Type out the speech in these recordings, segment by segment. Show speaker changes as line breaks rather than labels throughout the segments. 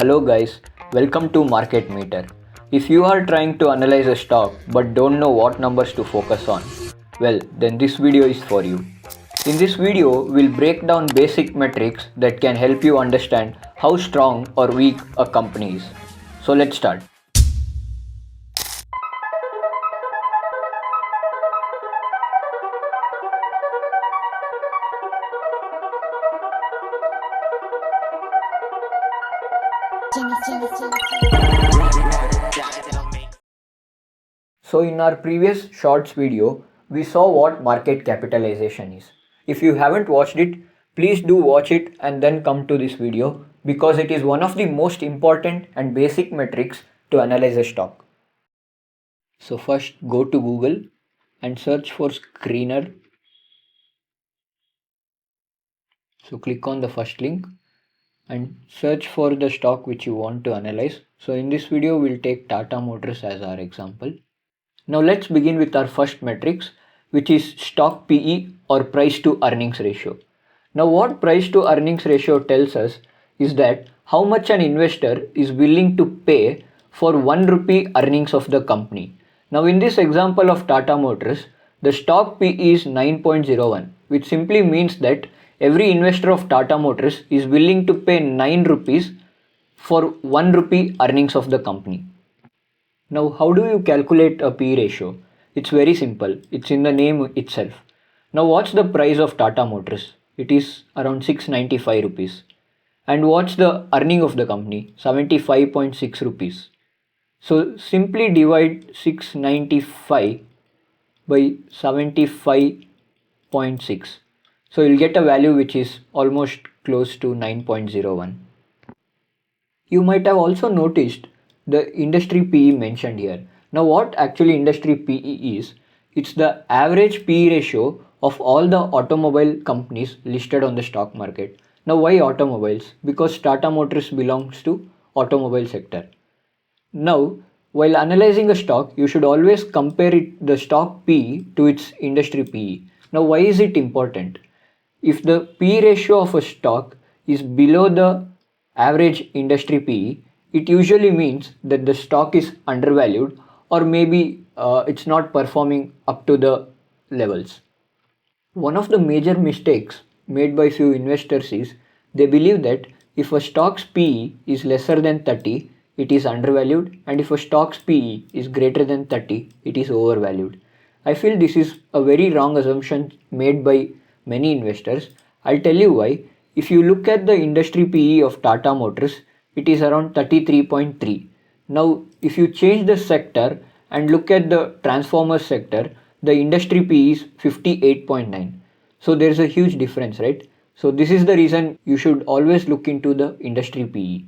Hello guys, welcome to Market Meter. If you are trying to analyze a stock but don't know what numbers to focus on, well then this video is for you. In this video, we'll break down basic metrics that can help you understand how strong or weak a company is. So let's start. So in our previous shorts video, we saw what market capitalization is. If you haven't watched it, please do watch it and then come to this video because it is one of the most important and basic metrics to analyze a stock. So first go to Google and search for screener. So click on the first link and search for the stock which you want to analyze. So in this video, we'll take Tata Motors as our example. Now let's begin with our first metrics, which is stock PE or price to earnings ratio. Now what price to earnings ratio tells us is that how much an investor is willing to pay for 1 rupee earnings of the company. Now in this example of Tata Motors, the stock PE is 9.01, which simply means that every investor of Tata Motors is willing to pay 9 rupees for 1 rupee earnings of the company. Now, how do you calculate a P ratio? It's very simple. It's in the name itself. Now, what's the price of Tata Motors? It is around 695 rupees. And what's the earning of the company? 75.6 rupees. So, simply divide 695 by 75.6. So, you'll get a value which is almost close to 9.01. You might have also noticed the industry PE mentioned here. Now what actually industry PE is, it's the average PE ratio of all the automobile companies listed on the stock market. Now why automobiles? Because Tata Motors belongs to automobile sector. Now while analyzing a stock, you should always compare the stock PE to its industry PE. Now why is it important? If the PE ratio of a stock is below the average industry PE, it usually means that the stock is undervalued or maybe it's not performing up to the levels. One of the major mistakes made by few investors is they believe that if a stock's PE is lesser than 30, it is undervalued, and if a stock's PE is greater than 30, it is overvalued. I feel this is a very wrong assumption made by many investors. I'll tell you why. If you look at the industry PE of Tata Motors, it is around 33.3. Now, if you change the sector and look at the transformer sector, the industry PE is 58.9. So there's a huge difference, right? So this is the reason you should always look into the industry PE.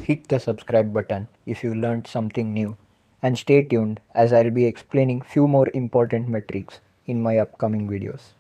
Hit the subscribe button if you learned something new, and stay tuned as I'll be explaining few more important metrics in my upcoming videos.